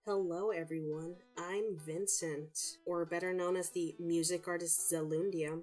Hello everyone, I'm Vincent, or better known as the music artist Zalundia.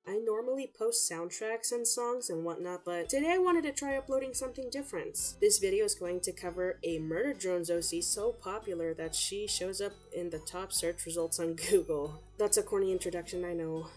I normally post soundtracks and songs and whatnot, but today I wanted to try uploading something different. This video is going to cover a Murder Drones OC so popular that she shows up in the top search results on Google. That's a corny introduction, I know.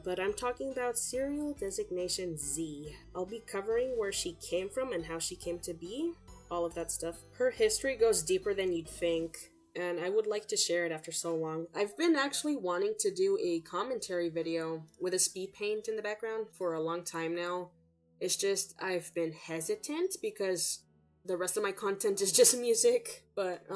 But I'm talking about Serial Designation Z. I'll be covering where she came from and how she came to be, all of that stuff. Her history goes deeper than you'd think, and I would like to share it after so long. I've been actually wanting to do a commentary video with a speed paint in the background for a long time now. It's just I've been hesitant because the rest of my content is just music, but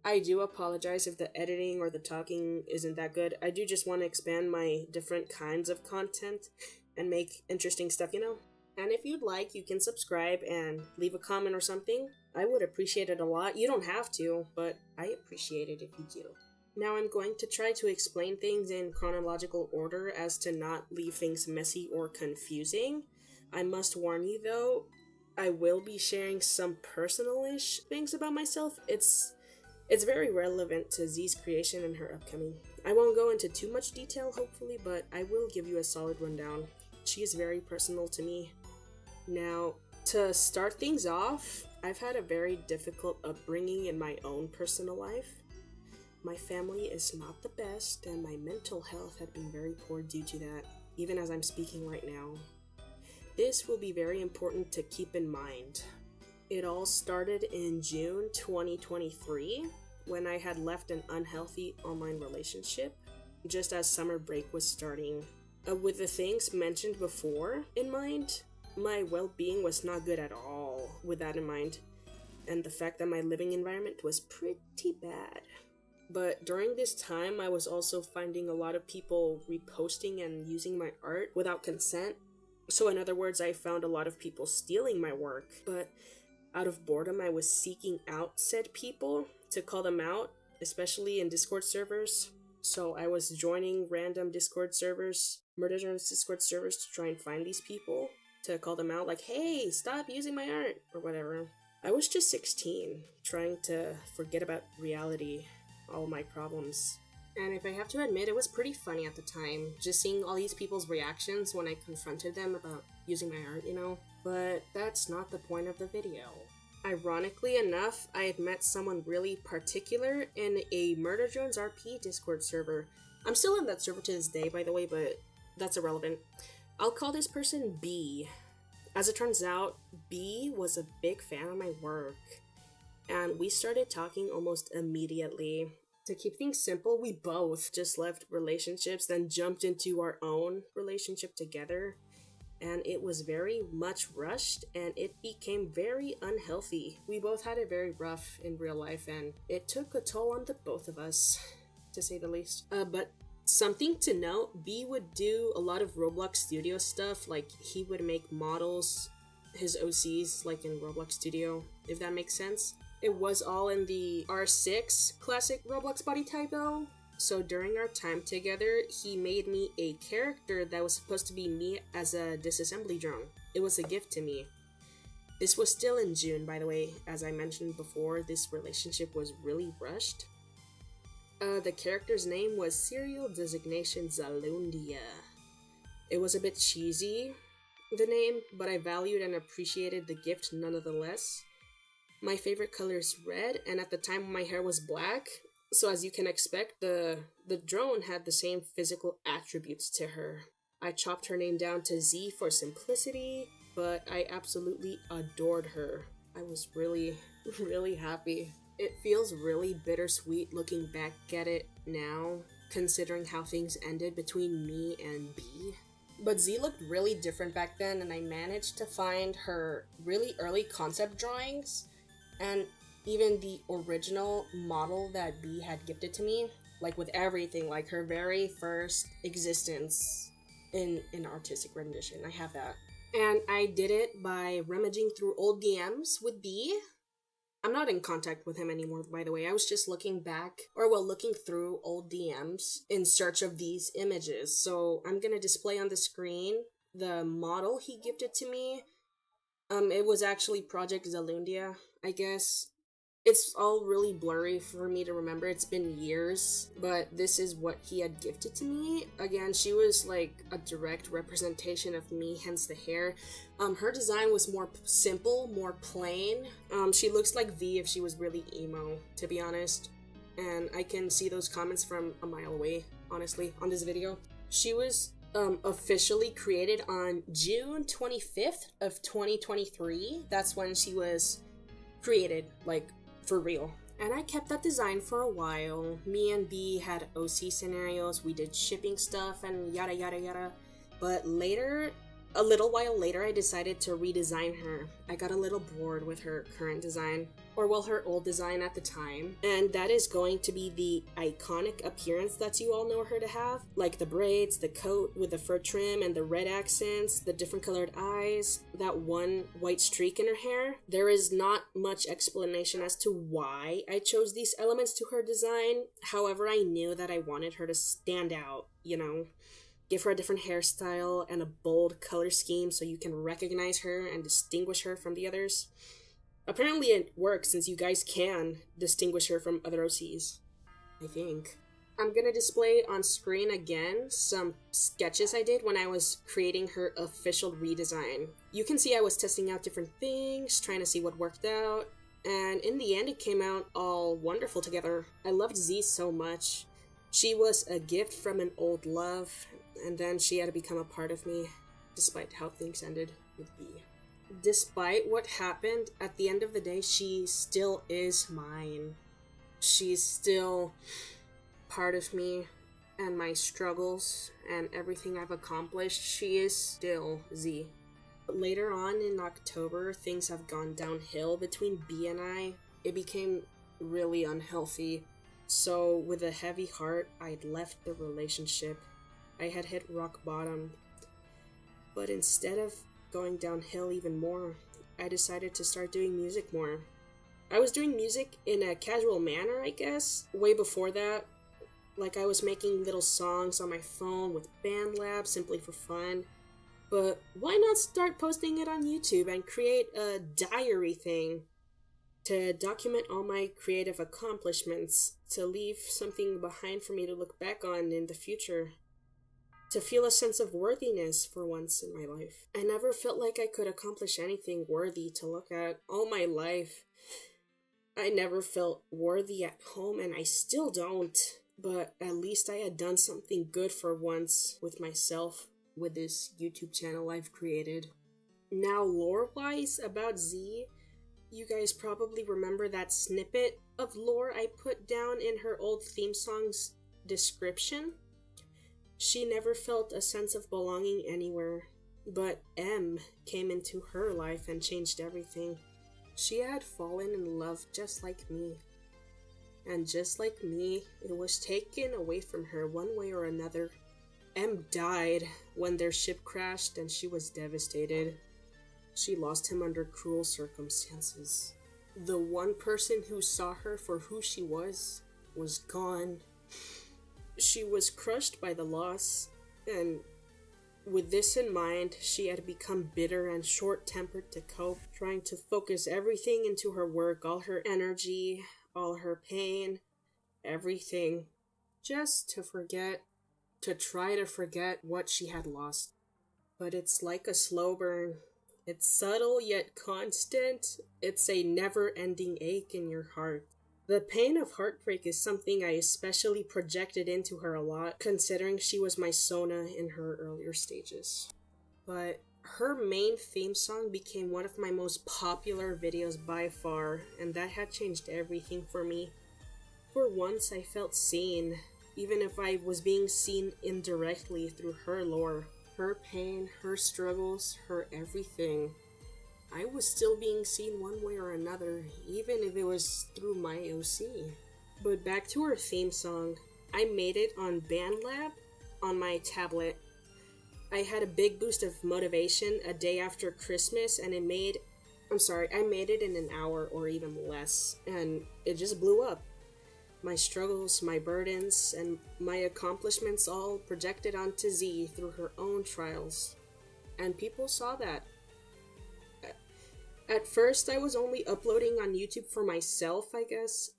I do apologize if the editing or the talking isn't that good. I do just want to expand my different kinds of content and make interesting stuff. And if you'd like, you can subscribe and leave a comment or something. I would appreciate it a lot. You don't have to, but I appreciate it if you do. Now I'm going to try to explain things in chronological order as to not leave things messy or confusing. I must warn you though, I will be sharing some personal-ish things about myself. It's very relevant to Z's creation and her upcoming. I won't go into too much detail, hopefully, but I will give you a solid rundown. She is very personal to me. Now, to start things off, I've had a very difficult upbringing in my own personal life. My family is not the best, and my mental health had been very poor due to that, even as I'm speaking right now. This will be very important to keep in mind. It all started in June 2023, when I had left an unhealthy online relationship, just as summer break was starting. With the things mentioned before in mind, my well-being was not good at all with that in mind, and the fact that my living environment was pretty bad. But during this time, I was also finding a lot of people reposting and using my art without consent. So in other words, I found a lot of people stealing my work, but out of boredom, I was seeking out said people to call them out, especially in Discord servers. So I was joining random Discord servers, Murder Drones Discord servers, to try and find these people, to call them out like, hey, stop using my art, or whatever. I was just 16, trying to forget about reality, all my problems. And if I have to admit, it was pretty funny at the time, just seeing all these people's reactions when I confronted them about using my art. But that's not the point of the video. Ironically enough, I had met someone really particular in a Murder Drones RP Discord server. I'm still in that server to this day, by the way, but that's irrelevant. I'll call this person B. As it turns out, B was a big fan of my work, and we started talking almost immediately. To keep things simple, we both just left relationships, then jumped into our own relationship together, and it was very much rushed, and it became very unhealthy. We both had it very rough in real life, and it took a toll on the both of us, to say the least. But something to note, B would do a lot of Roblox Studio stuff, like he would make models, his OCs, like in Roblox Studio, if that makes sense. It was all in the R6 classic Roblox body type though. So during our time together, he made me a character that was supposed to be me as a disassembly drone. It was a gift to me. This was still in June, by the way. As I mentioned before, this relationship was really rushed. The character's name was Serial Designation Zalundia. It was a bit cheesy, the name, but I valued and appreciated the gift nonetheless. My favorite color is red, and at the time my hair was black, so as you can expect, the drone had the same physical attributes to her. I chopped her name down to Z for simplicity, but I absolutely adored her. I was really, really happy. It feels really bittersweet looking back at it now, considering how things ended between me and B. But Z looked really different back then, and I managed to find her really early concept drawings, and even the original model that B had gifted to me, like with everything, like her very first existence in an artistic rendition. I have that. And I did it by rummaging through old DMs with B. I'm not in contact with him anymore, by the way. I was just looking through old DMs in search of these images. So I'm gonna display on the screen the model he gifted to me. It was actually Project Zalundia, I guess. It's all really blurry for me to remember. It's been years, but this is what he had gifted to me. Again, she was like a direct representation of me, hence the hair. Her design was more simple, more plain. She looks like V if she was really emo, to be honest. And I can see those comments from a mile away, honestly, on this video. She was officially created on June 25th of 2023. That's when she was created, like, for real. And I kept that design for a while. Me and B had OC scenarios, we did shipping stuff and yada yada yada. But later, a little while later, I decided to redesign her. I got a little bored with her current design, or well, her old design at the time. And that is going to be the iconic appearance that you all know her to have. Like the braids, the coat with the fur trim and the red accents, the different colored eyes, that one white streak in her hair. There is not much explanation as to why I chose these elements to her design. However, I knew that I wanted her to stand out, you know? Give her a different hairstyle and a bold color scheme so you can recognize her and distinguish her from the others. Apparently it works since you guys can distinguish her from other OCs, I think. I'm gonna display on screen again some sketches I did when I was creating her official redesign. You can see I was testing out different things, trying to see what worked out, and in the end it came out all wonderful together. I loved Z so much. She was a gift from an old love, and then she had to become a part of me, despite how things ended with B. Despite what happened, at the end of the day, she still is mine. She's still part of me and my struggles and everything I've accomplished. She is still Z. Later on in October, things have gone downhill between B and I. It became really unhealthy. So, with a heavy heart, I'd left the relationship. I had hit rock bottom. But instead of going downhill even more, I decided to start doing music more. I was doing music in a casual manner, I guess. Way before that, like I was making little songs on my phone with BandLab simply for fun. But why not start posting it on YouTube and create a diary thing? To document all my creative accomplishments, to leave something behind for me to look back on in the future, to feel a sense of worthiness for once in my life. I never felt like I could accomplish anything worthy to look at all my life. I never felt worthy at home, and I still don't, but at least I had done something good for once with myself with this YouTube channel I've created. Now, lore-wise about Z, you guys probably remember that snippet of lore I put down in her old theme song's description? She never felt a sense of belonging anywhere, but M came into her life and changed everything. She had fallen in love just like me. And just like me, it was taken away from her one way or another. M died when their ship crashed and she was devastated. She lost him under cruel circumstances. The one person who saw her for who she was gone. She was crushed by the loss, and with this in mind, she had become bitter and short-tempered to cope, trying to focus everything into her work, all her energy, all her pain, everything, just to forget, to try to forget what she had lost. But it's like a slow burn. It's subtle yet constant. It's a never-ending ache in your heart. The pain of heartbreak is something I especially projected into her a lot, considering she was my Sona in her earlier stages. But her main theme song became one of my most popular videos by far, and that had changed everything for me. For once, I felt seen, even if I was being seen indirectly through her lore. Her pain, her struggles, her everything. I was still being seen one way or another, even if it was through my OC. But back to her theme song. I made it on BandLab on my tablet. I had a big boost of motivation a day after Christmas, and I made it in an hour or even less, and it just blew up. My struggles, my burdens, and my accomplishments all projected onto Z through her own trials. And people saw that. At first, I was only uploading on YouTube for myself, I guess.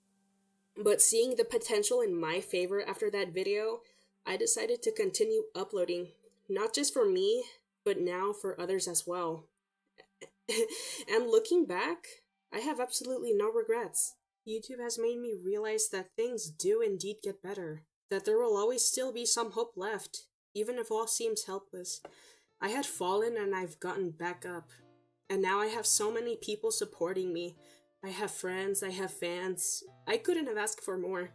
But seeing the potential in my favor after that video, I decided to continue uploading, not just for me, but now for others as well. And looking back, I have absolutely no regrets. YouTube has made me realize that things do indeed get better, that there will always still be some hope left, even if all seems helpless. I had fallen and I've gotten back up. And now I have so many people supporting me. I have friends, I have fans. I couldn't have asked for more.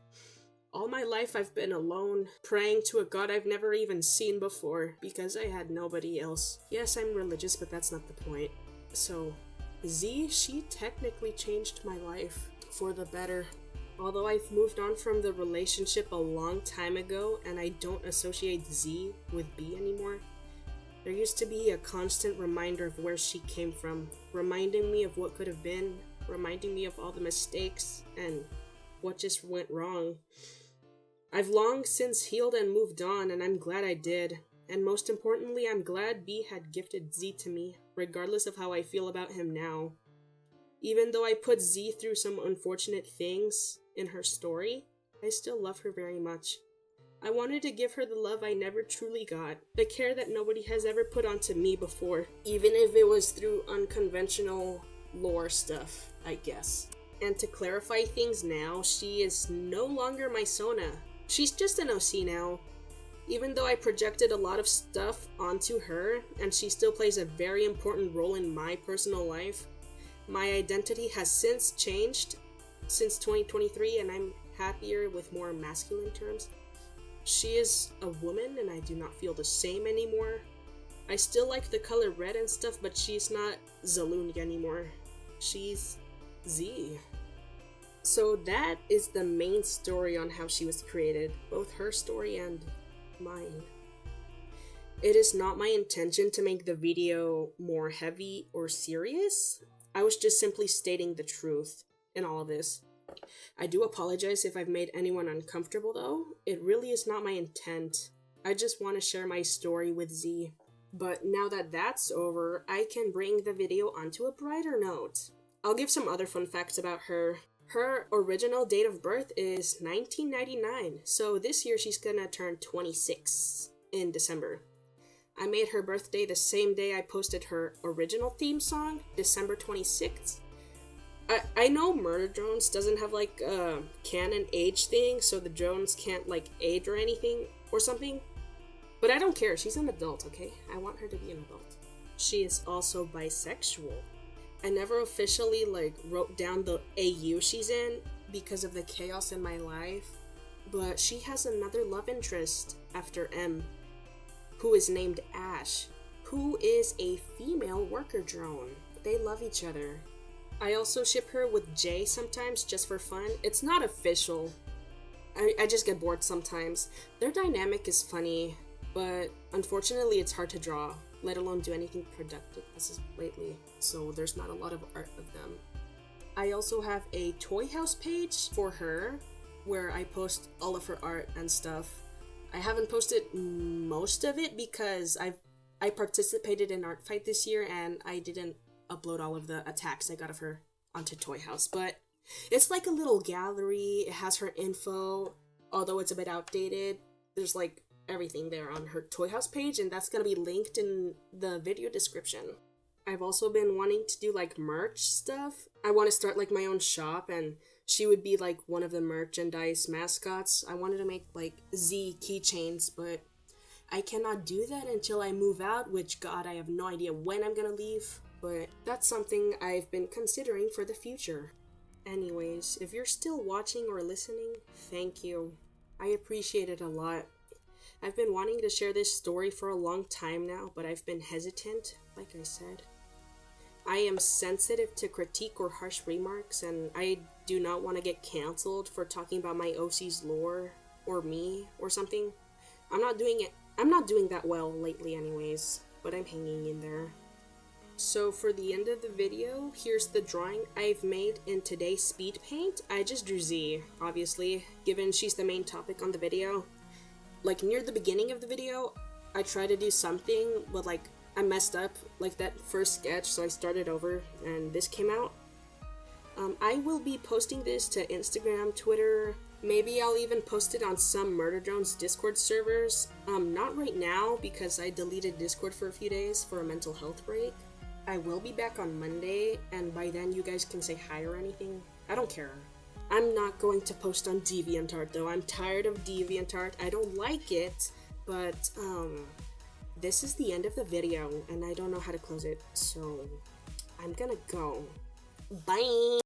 All my life I've been alone, praying to a god I've never even seen before, because I had nobody else. Yes, I'm religious, but that's not the point. So, Z, she technically changed my life for the better. Although I've moved on from the relationship a long time ago, and I don't associate Z with B anymore, there used to be a constant reminder of where she came from, reminding me of what could have been, reminding me of all the mistakes, and what just went wrong. I've long since healed and moved on, and I'm glad I did. And most importantly, I'm glad B had gifted Z to me, regardless of how I feel about him now. Even though I put Z through some unfortunate things in her story, I still love her very much. I wanted to give her the love I never truly got, the care that nobody has ever put onto me before, even if it was through unconventional lore stuff, I guess. And to clarify things now, she is no longer my Sona. She's just an OC now. Even though I projected a lot of stuff onto her, and she still plays a very important role in my personal life, my identity has since changed since 2023, and I'm happier with more masculine terms. She is a woman, and I do not feel the same anymore. I still like the color red and stuff, but she's not Zalundia anymore. She's Z. So that is the main story on how she was created, both her story and mine. It is not my intention to make the video more heavy or serious. I was just simply stating the truth in all of this. I do apologize if I've made anyone uncomfortable though. It really is not my intent. I just want to share my story with Z. But now that that's over, I can bring the video onto a brighter note. I'll give some other fun facts about her. Her original date of birth is 1999, so this year she's gonna turn 26 in December. I made her birthday the same day I posted her original theme song, December 26th. I know Murder Drones doesn't have like a canon age thing, so the drones can't like age or anything or something. But I don't care, she's an adult, okay? I want her to be an adult. She is also bisexual. I never officially like wrote down the AU she's in because of the chaos in my life, but she has another love interest after M, who is named Ash, who is a female worker drone. They love each other. I also ship her with Jay sometimes just for fun. It's not official. I just get bored sometimes. Their dynamic is funny, but unfortunately it's hard to draw, let alone do anything productive as of lately, so there's not a lot of art of them. I also have a Toy House page for her, where I post all of her art and stuff. I haven't posted most of it because I participated in Art Fight this year and I didn't upload all of the attacks I got of her onto Toy House, but it's like a little gallery. It has her info, although it's a bit outdated. There's like everything there on her Toy House page, and that's gonna be linked in the video description. I've also been wanting to do like merch stuff. I want to start like my own shop, and she would be like one of the merchandise mascots. I wanted to make like Z keychains, but I cannot do that until I move out, which God, I have no idea when I'm gonna leave, but that's something I've been considering for the future. Anyways, if you're still watching or listening, thank you. I appreciate it a lot. I've been wanting to share this story for a long time now, but I've been hesitant, like I said. I am sensitive to critique or harsh remarks, and I do not want to get cancelled for talking about my OC's lore, or me, or something. I'm not doing that well lately anyways, but I'm hanging in there. So for the end of the video, here's the drawing I've made in today's speed paint. I just drew Z, obviously, given she's the main topic on the video. Like near the beginning of the video, I try to do something with like I messed up like that first sketch, so I started over and this came out. I will be posting this to Instagram, Twitter, maybe I'll even post it on some Murder Drones Discord servers. Not right now because I deleted Discord for a few days for a mental health break. I will be back on Monday, and by then you guys can say hi or anything. I don't care. I'm not going to post on DeviantArt though. I'm tired of DeviantArt. I don't like it, but this is the end of the video and I don't know how to close it, so I'm gonna go. Bye!